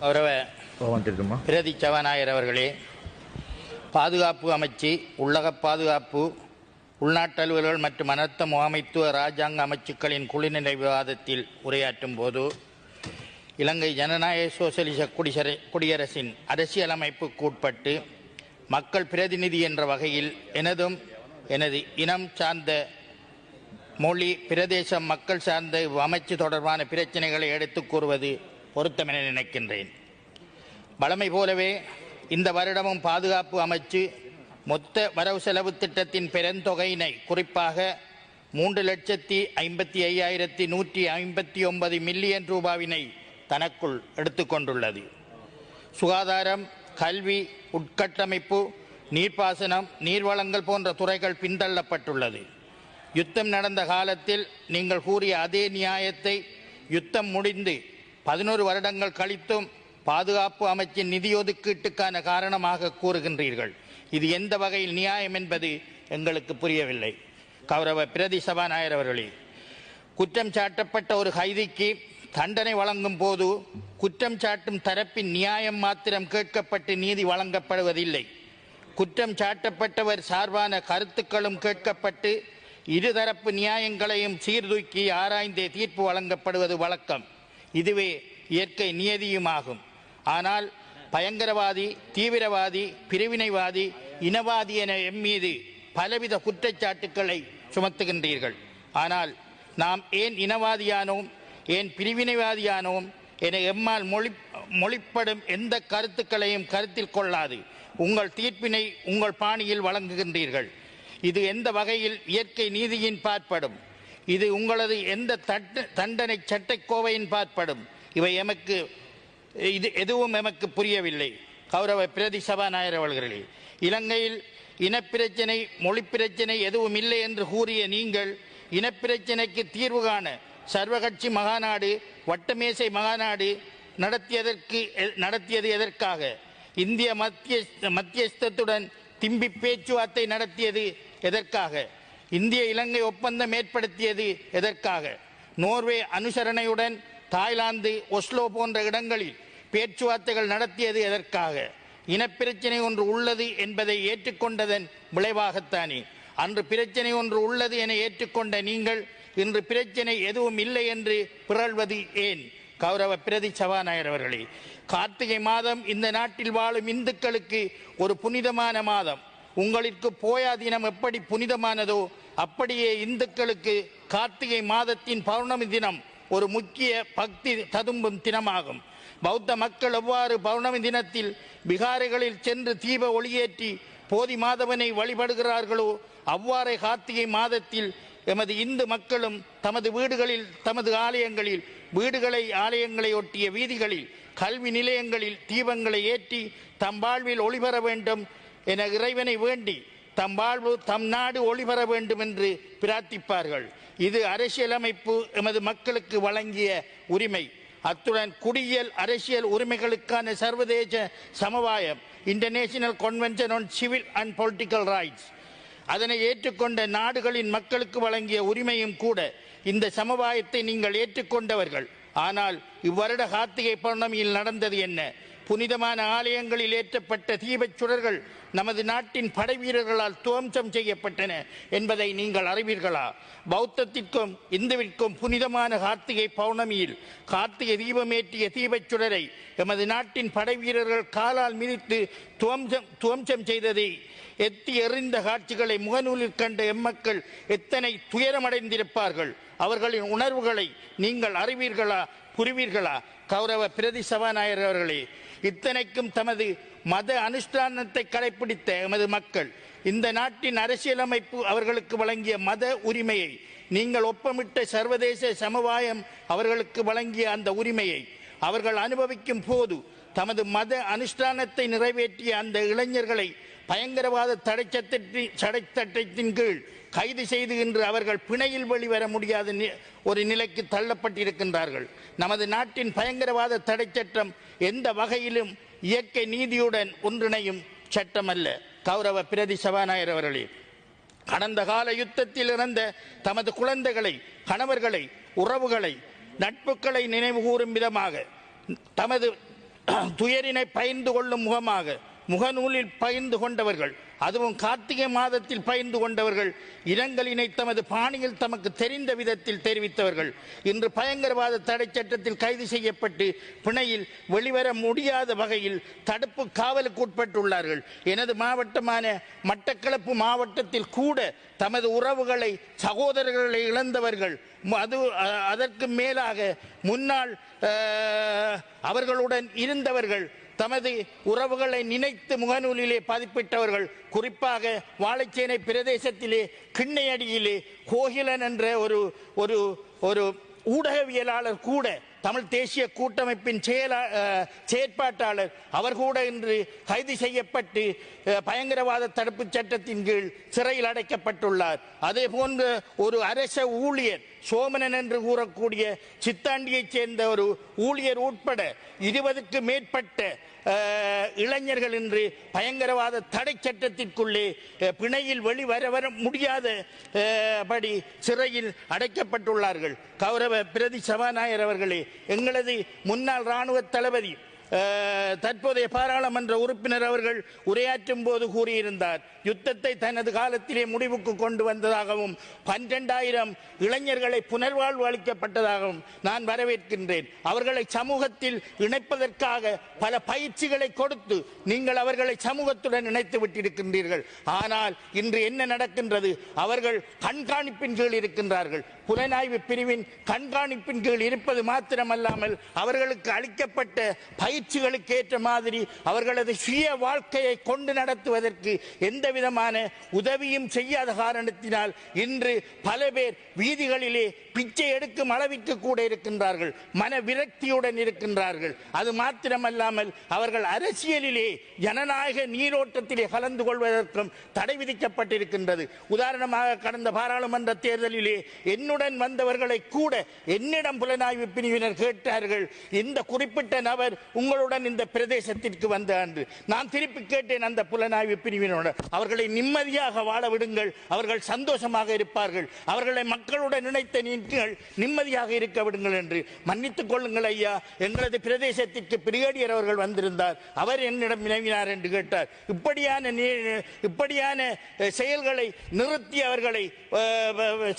கௌரவ பிரதி சபாநாயகர் அவர்களே, பாதுகாப்பு அமைச்சு, உள்ளக பாதுகாப்பு, உள்நாட்டு அலுவலர்கள் மற்றும் அனர்த்த முகாமைத்துவ இராஜாங்க அமைச்சுக்களின் குழுநிலை விவாதத்தில் உரையாற்றும் போது இலங்கை ஜனநாயக சோசலிச குடியரசின் அரசியலமைப்புக்கு உட்பட்டு மக்கள் பிரதிநிதி என்ற வகையில் எனது இனம் சார்ந்த மொழி பிரதேசம் மக்கள் சார்ந்த அமைச்சு தொடர்பான பிரச்சனைகளை எடுத்துக் கூறுவது பொருத்தமென நினைக்கின்றேன். வழமை போலவே இந்த வருடமும் பாதுகாப்பு அமைச்சு மொத்த வரவு செலவு திட்டத்தின் பெருந்தொகையினை குறிப்பாக 3,55,159 மில்லியன் ரூபாவினை தனக்குள் எடுத்துக்கொண்டுள்ளது. சுகாதாரம், கல்வி, உட்கட்டமைப்பு, நீர்ப்பாசனம், நீர்வளங்கள் போன்ற துறைகள் பின்தள்ளப்பட்டுள்ளது. யுத்தம் நடந்த காலத்தில் நீங்கள் கூறிய அதே நியாயத்தை யுத்தம் முடிந்து 11 வருடங்கள் கழித்தும் பாதுகாப்பு அமைச்சின் நிதி ஒதுக்கீட்டுக்கான காரணமாக கூறுகின்றீர்கள். இது எந்த வகையில் நியாயம் என்பது எங்களுக்கு புரியவில்லை. கௌரவ பிரதி சபாநாயகர் அவர்களே, குற்றம் சாட்டப்பட்ட ஒரு கைதிக்கு தண்டனை வழங்கும் போது குற்றம் சாட்டும் தரப்பின் நியாயம் மாத்திரம் கேட்கப்பட்டு நீதி வழங்கப்படுவதில்லை. குற்றம் சாட்டப்பட்டவர் சார்பான கருத்துக்களும் கேட்கப்பட்டு இருதரப்பு நியாயங்களையும் சீர்தூக்கி ஆராய்ந்தே தீர்ப்பு வழங்கப்படுவது வழக்கம். இதுவே இயற்கை நியதியுமாகும். ஆனால் பயங்கரவாதி, தீவிரவாதி, பிரிவினைவாதி, இனவாதி என எம்மீது பலவித குற்றச்சாட்டுக்களை சுமத்துகின்றீர்கள். ஆனால் நாம் ஏன் இனவாதியானோம், ஏன் பிரிவினைவாதியானோம் என எம்மால் மொழிப்படும் எந்த கருத்துக்களையும் கருத்தில் கொள்ளாது உங்கள் தீர்ப்பினை உங்கள் பாணியில் வழங்குகின்றீர்கள். இது எந்த வகையில் இயற்கை நீதியின் பாற்படும்? இது உங்களது எந்த தண்டனை சட்டக்கோவையின் பாற்படும்? இது எதுவும் எமக்கு புரியவில்லை. கௌரவ பிரதி சபாநாயகர் அவர்களே, இலங்கையில் இனப்பிரச்சனை, மொழி பிரச்சனை எதுவும் இல்லை என்று கூறிய நீங்கள் இனப்பிரச்சனைக்கு தீர்வு காண சர்வகட்சி மகாநாடு, வட்டமேசை மகாநாடு நடத்தியது எதற்காக? இந்திய மத்தியஸ்தத்துடன் திம்பி பேச்சுவார்த்தை நடத்தியது எதற்காக? இந்திய இலங்கை ஒப்பந்தம் ஏற்படுத்தியது எதற்காக? நோர்வே அனுசரணையுடன் தாய்லாந்து, ஒஸ்லோ போன்ற இடங்களில் பேச்சுவார்த்தைகள் நடத்தியது எதற்காக? இனப்பிரச்சனை ஒன்று உள்ளது என்பதை ஏற்றுக்கொண்டதன் விளைவாகத்தானே. அன்று பிரச்சனை ஒன்று உள்ளது என ஏற்றுக்கொண்ட நீங்கள் இன்று பிரச்சனை எதுவும் இல்லை என்று பிறழ்வது ஏன்? கௌரவ பிரதி சபாநாயகர் அவர்களே, கார்த்திகை மாதம் இந்த நாட்டில் வாழும் இந்துக்களுக்கு ஒரு புனிதமான மாதம். உங்களுக்கு போயா தினம் எப்படி புனிதமானதோ அப்படியே இந்துக்களுக்கு கார்த்திகை மாதத்தின் பௌர்ணமி தினம் ஒரு முக்கிய பக்தி ததும்பும் தினமாகும். பௌத்த மக்கள் எவ்வாறு பௌர்ணமி தினத்தில் விகாரைகளில் சென்று தீப ஒளியேற்றி போதி மாதவனை வழிபடுகிறார்களோ அவ்வாறே கார்த்திகை மாதத்தில் எமது இந்து மக்களும் தமது வீடுகளில், தமது ஆலயங்களில், ஆலயங்களை ஒட்டிய வீதிகளில், கல்வி நிலையங்களில் தீபங்களை ஏற்றி தம் வாழ்வில் ஒளிபெற வேண்டும் என இறைவனை வேண்டி தம் வாழ்வு, தம் நாடு ஒளிபெற வேண்டும் என்று பிரார்த்திப்பார்கள். இது அரசியலமைப்பு எமது மக்களுக்கு வழங்கிய உரிமை. அத்துடன் குடியியல் அரசியல் உரிமைகளுக்கான சர்வதேச சமவாயம், international convention on civil and political rights, அதனை ஏற்றுக்கொண்ட நாடுகளின் மக்களுக்கு வழங்கிய உரிமையும் கூட. இந்த சமவாயத்தை நீங்கள் ஏற்றுக்கொண்டவர்கள். ஆனால் இவ்வருட கார்த்திகை பௌர்ணமியில் நடந்தது என்ன? புனிதமான ஆலயங்களில் ஏற்றப்பட்ட தீபச் சுடர்கள் நமது நாட்டின் படை வீரர்களால் துவம்சம் செய்யப்பட்டன என்பதை நீங்கள் அறிவீர்களா? பௌத்தத்திற்கும் இந்துவிற்கும் புனிதமான கார்த்திகை பௌர்ணமியில் கார்த்திகை தீபமேற்றிய தீபச் சுடரை எமது நாட்டின் படை வீரர்கள் காலால் மிதித்து துவம்சம் செய்ததை எத்தி எறிந்த காட்சிகளை முகநூலில் கண்ட எம்மக்கள் எத்தனை துயரமடைந்திருப்பார்கள். அவர்களின் உணர்வுகளை நீங்கள் அறிவீர்களா, புரிவீர்களா? கௌரவ பிரதி சபாநாயகர் அவர்களே, இத்தனைக்கும் தமது மத அனுஷ்டானத்தை கடைபிடித்த எமது மக்கள் இந்த நாட்டின் அரசியலமைப்பு அவர்களுக்கு வழங்கிய மத உரிமையை, நீங்கள் ஒப்பமிட்ட சர்வதேச சமவாயம் அவர்களுக்கு வழங்கிய அந்த உரிமையை அவர்கள் அனுபவிக்கும் போது தமது மத அனுஷ்டானத்தை நிறைவேற்றிய அந்த இளைஞர்களை பயங்கரவாத தடைச்சட்டத்தின் கீழ் கைது செய்து இன்று அவர்கள் பிணையில் வெளிவர முடியாத ஒரு நிலைக்கு தள்ளப்பட்டிருக்கின்றார்கள். நமது நாட்டின் பயங்கரவாத தடை சட்டம் எந்த வகையிலும் இயற்கை நீதியுடன் ஒன்றிணையும் சட்டம் அல்ல. கௌரவ பிரதி சபாநாயகர் அவர்களே, கடந்த கால யுத்தத்தில் இறந்த தமது குழந்தைகளை, கணவர்களை, உறவுகளை, நட்புகளை நினைவு கூறும் விதமாக தமது துயரினை பகிர்ந்து கொள்ளும் முகமாக முகநூலில் பகிர்ந்து கொண்டவர்கள், அதுவும் கார்த்திகை மாதத்தில் பகிர்ந்து கொண்டவர்கள், இரங்கலினை தமது பாணியில் தமக்கு தெரிந்த விதத்தில் தெரிவித்தவர்கள் இன்று பயங்கரவாத தடை சட்டத்தில் கைது செய்யப்பட்டு பிணையில் வெளிவர முடியாத வகையில் தடுப்பு காவலுக்கு உட்பட்டுள்ளார்கள். எனது மாவட்டமான மட்டக்களப்பு மாவட்டத்தில் கூட தமது உறவுகளை சகோதரர்களை இழந்தவர்கள், அதற்கு மேலாக முன்னாள் அவர்களுடன் இருந்தவர்கள், தமது உறவுகளை நினைத்து முகநூலிலே பதிப்பிட்டவர்கள், குறிப்பாக வாழைச்சேனை பிரதேசத்திலே கிண்ணையடியிலே கோகிலன் என்ற ஒரு ஊடகவியலாளர் கூட, தமிழ் தேசிய கூட்டமைப்பின் செயற்பாட்டாளர், அவர் கூட இன்று கைது செய்யப்பட்டு பயங்கரவாத தடுப்பு சட்டத்தின் கீழ் சிறையில் அடைக்கப்பட்டுள்ளார். அதே போன்ற ஒரு அரச ஊழியர் சோமனன் என்று கூறக்கூடிய சித்தாண்டியைச் சேர்ந்த ஒரு ஊழியர் உட்பட 20க்கு மேற்பட்ட இளைஞர்கள் இன்று பயங்கரவாத தடை சட்டத்திற்குள்ளே பிணையில் வெளிவர முடியாதபடி சிறையில் அடைக்கப்பட்டுள்ளார்கள். கௌரவ பிரதி சபாநாயகர் அவர்களே, எங்களது முன்னாள் இராணுவ தளபதி தற்போதைய பாராளுமன்ற உறுப்பினர் அவர்கள் உரையாற்றும் போது கூறியிருந்தார், யுத்தத்தை தனது காலத்திலே முடிவுக்கு கொண்டு வந்ததாகவும் 12,000 இளைஞர்களை புனர்வாழ்வு அளிக்கப்பட்டதாகவும் நான் வரவேற்கின்றேன். அவர்களை சமூகத்தில் இணைப்பதற்காக பல பயிற்சிகளை கொடுத்து நீங்கள் அவர்களை சமூகத்துடன் இணைத்து விட்டிருக்கின்றீர்கள். ஆனால் இன்று என்ன நடக்கின்றது? அவர்கள் கண்காணிப்பின் கீழ் இருக்கின்றார்கள். புலனாய்வு பிரிவின் கண்காணிப்பின் கீழ் இருப்பது மாத்திரமல்லாமல் அவர்களுக்கு அளிக்கப்பட்ட பயிற்சிகளுக்கு ஏற்ற மாதிரி அவர்களது சுய வாழ்க்கையை கொண்டு நடத்துவதற்கு எந்த விதமான உதவியும் செய்யாத காரணத்தினால் இன்று பல பேர் வீதிகளிலே பிச்சை எடுக்கும் அளவிற்கு கூட இருக்கின்றார்கள், மன விரக்தியுடன் இருக்கின்றார்கள். அது மாத்திரமல்லாமல் அவர்கள் அரசியலிலே ஜனநாயக நீரோட்டத்திலே கலந்து கொள்வதற்கும் தடை விதிக்கப்பட்டிருக்கின்றது. உதாரணமாக கடந்த பாராளுமன்ற தேர்தலிலே என்னுடன் வந்தவர்களை கூட என்னிடம் புலனாய்வு பிரிவினர் கேட்டார்கள், இந்த குறிப்பிட்ட நபர் உங்களுடன் இந்த பிரதேசத்திற்கு வந்த அன்று நான் திருப்பி கேட்டேன் அந்த புலனாய்வு பிரிவினோடு, அவர்களை நிம்மதியாக வாழ விடுங்கள், அவர்கள் சந்தோஷமாக இருப்பார்கள், அவர்களை மக்களுடன் இணைத்த நீங்கள் நிம்மதியாக இருக்க விடுங்கள் என்று. மன்னித்துக் கொள்ளுங்கள் ஐயா, எங்களது பிரதேசத்திற்கு பிரிகேடியர் அவர்கள் வந்திருந்தார், அவர் என்னிடம் வினவினார் என்று கேட்டார். இப்படியான செயல்களை நிறுத்தி அவர்களை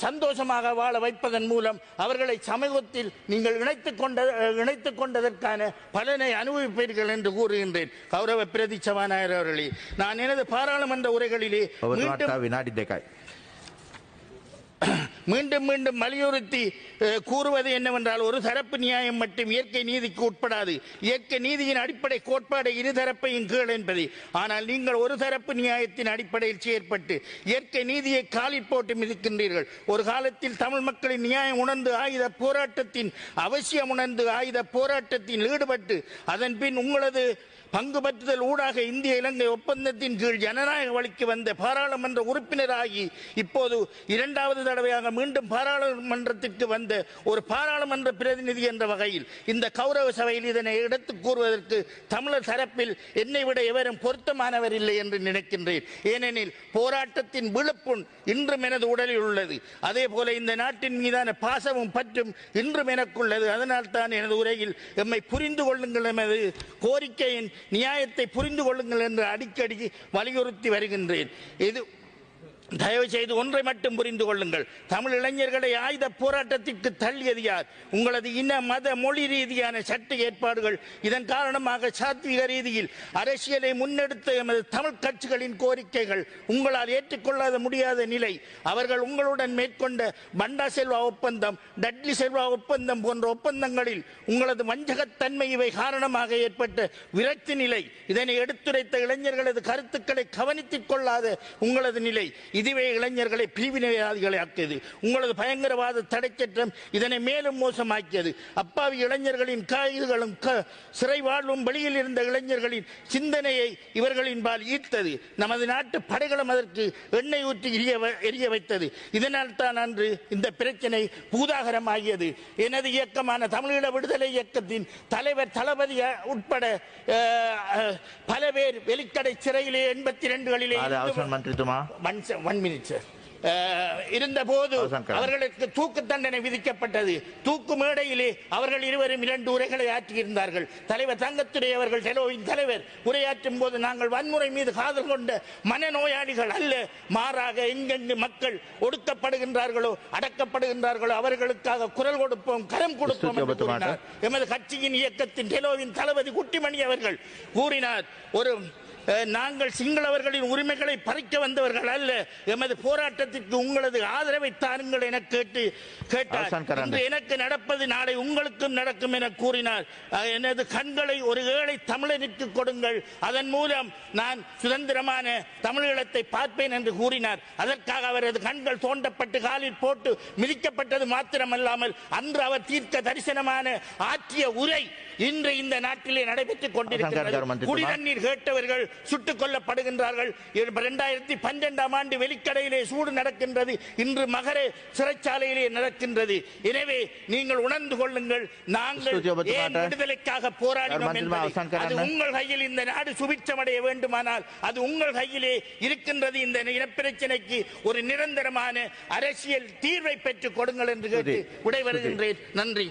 சந்தோஷமாக வாழ வைப்பதன் மூலம் அவர்களை சமூகத்தில் நீங்கள் இணைத்துக் கொண்டதற்கான பலனை அனுபவிப்பீர்கள் என்று கூறுகின்றேன். கௌரவ பிரதி சபாநாயகர் அவர்களே, நான் எனது பாராளுமன்ற உரைகளிலே மீண்டும் மீண்டும் வலியுறுத்தி கூறுவது என்னவென்றால், ஒரு தரப்பு நியாயம் மட்டும் இயற்கை நீதிக்கு உட்படாது. இயற்கை நீதியின் அடிப்படை கோட்பாடு இருதரப்பையும் கீழ் என்பது. ஆனால் நீங்கள் ஒரு தரப்பு நியாயத்தின் அடிப்படையில் செயற்பட்டு இயற்கை நீதியை காலில் போட்டு மிதிக்கின்றீர்கள். ஒரு காலத்தில் தமிழ் மக்களின் நியாயம் உணர்ந்து ஆயுத போராட்டத்தின் அவசியம் உணர்ந்து ஆயுத போராட்டத்தில் ஈடுபட்டு அதன் பின் உங்களது பங்கு பற்றுதல் ஊடாக இந்திய இலங்கை ஒப்பந்தத்தின் கீழ் ஜனநாயக வழிக்கு வந்த பாராளுமன்ற உறுப்பினராகி இப்போது 2வது தடவையாக மீண்டும் பாராளுமன்றத்திற்கு வந்த ஒரு பாராளுமன்ற பிரதிநிதி என்ற வகையில் இந்த கௌரவ சபையில் இதனை எடுத்துக் கூறுவதற்கு தமிழர் தரப்பில் என்னை விட எவரும் பொருத்தமானவர் இல்லை என்று நினைக்கின்றேன். ஏனெனில் போராட்டத்தின் விழுப்புண் இன்றும் எனது உடலில் உள்ளது. அதே போல இந்த நாட்டின் மீதான பாசமும் பற்றும் இன்றும் எனக்குள்ளது. அதனால் தான் எனது உரையில் எம்மை புரிந்து கொள்ளுங்கள், எமது கோரிக்கையின் நியாயத்தை புரிந்து கொள்ளுங்கள் என்று அடிக்கடி வலியுறுத்தி வருகின்றேன். இது தயவு செய்து ஒன்றை மட்டும் புரிந்து கொள்ளுங்கள், தமிழ் இளைஞர்களை ஆயுத போராட்டத்திற்கு தள்ளியது யார்? உங்களது இன மத மொழி ரீதியான சட்ட ஏற்பாடுகள். இதன் காரணமாக சாத்வீக ரீதியில் அரசியலை முன்னெடுத்த எமது தமிழ் கட்சிகளின் கோரிக்கைகள் உங்களால் ஏற்றுக்கொள்ளாத முடியாத நிலை. அவர்கள் உங்களுடன் மேற்கொண்ட பண்டா செல்வா ஒப்பந்தம், டட்லி செல்வா ஒப்பந்தம் போன்ற ஒப்பந்தங்களில் உங்களது வஞ்சகத்தன்மை இவை காரணமாக ஏற்பட்ட விரக்தி நிலை. இதனை எடுத்துரைத்த இளைஞர்களது கருத்துக்களை கவனித்துக் கொள்ளாத உங்களது நிலை, இதுவே இளைஞர்களை பிரிவினைவாதிகளை ஆக்கியது. உங்களது பயங்கரவாத தடை சட்டம் இதனை மேலும் மோசமாக்கியது. அப்பாவி இளைஞர்களின் கைதுகளும் சிறை வாழ்வும் வெளியில் இருந்த இளைஞர்களின் சிந்தனையை இவர்களின் பால் ஈர்த்தது. நமது நாட்டு படைகளும் அதற்கு எண்ணெய் ஊற்றி எரிய வைத்தது. இதனால் தான் அன்று இந்த பிரச்சனை பூதாகரமாகியது. எனது இயக்கமான தமிழீழ விடுதலை இயக்கத்தின் தலைவர் தளபதி உட்பட பல பேர் வெளிக்கடை சிறையிலே 82களிலே 1 minute sir. இருந்தபோது அவர்களுக்கு தூக்கு தண்டனை விதிக்கப்பட்டது. தூக்கு மேடையிலே அவர்கள் இருவரும் 2 உரைகளை ஆற்றியிருந்தார்கள். தலைவர் தங்கத்துரை அவர்கள் டெலோவின் தலைவர் உரையாற்றும் போது, நாங்கள் வன்முறை மீது காதல் கொண்ட மனநோயாளிகள் அல்ல, மாறாக எங்கெங்கு மக்கள் ஒடுக்கப்படுகின்றார்களோ அடக்கப்படுகின்றார்களோ அவர்களுக்காக குரல் கொடுப்போம், கரம் கொடுப்போம் என்று கூறினார். எமது கட்சியின் இயக்கத்தின் டெலோவின் தளபதி குட்டிமணி அவர்கள் கூறினார், நாங்கள் சிங்களவர்களின் உரிமைகளை பறிக்க வந்தவர்கள் அல்ல, எமது போராட்டத்திற்கு உங்களது ஆதரவை தாருங்கள் என கேட்டார். இன்று எனக்கு நடப்பது நாளை உங்களுக்கும் நடக்கும் என கூறினார். எனது கண்களை ஒரு ஏழை தமிழனுக்கு கொடுங்கள், அதன் மூலம் நான் சுதந்திரமான தமிழீழத்தை பார்ப்பேன் என்று கூறினார். அதற்காக அவரது கண்கள் தோண்டப்பட்டு காலில் போட்டு மிதிக்கப்பட்டது மாத்திரமல்லாமல் அன்று அவர் தீர்க்க தரிசனமான ஆற்றிய உரை இன்று இந்த நாட்டிலே நடைபெற்றுக் கொண்டிருக்கிறது. குடிநீர் கேட்டவர்கள் சுட்டுக் கொல்லப்படுகின்றார்கள். 2012ஆம் ஆண்டு வெளிக்கடையிலே சூடு நடக்கின்றது, இன்று மகர சிறைச்சாலையிலே நடக்கின்றது. எனவே நீங்கள் உணர்ந்து கொள்ளுங்கள், நாங்கள் ஏன் விடுதலைக்காக போராடினோம் என்பதை. அது உங்கள் கையில், இந்த நாடு சுபிட்சமடைய வேண்டுமானால் அது உங்கள் கையிலே இருக்கின்றது. இந்த இனப்பிரச்சனைக்கு ஒரு நிரந்தரமான அரசியல் தீர்வை பெற்றுக் கொடுங்கள் என்று கேட்டு விடைபெறுகின்றேன். நன்றி.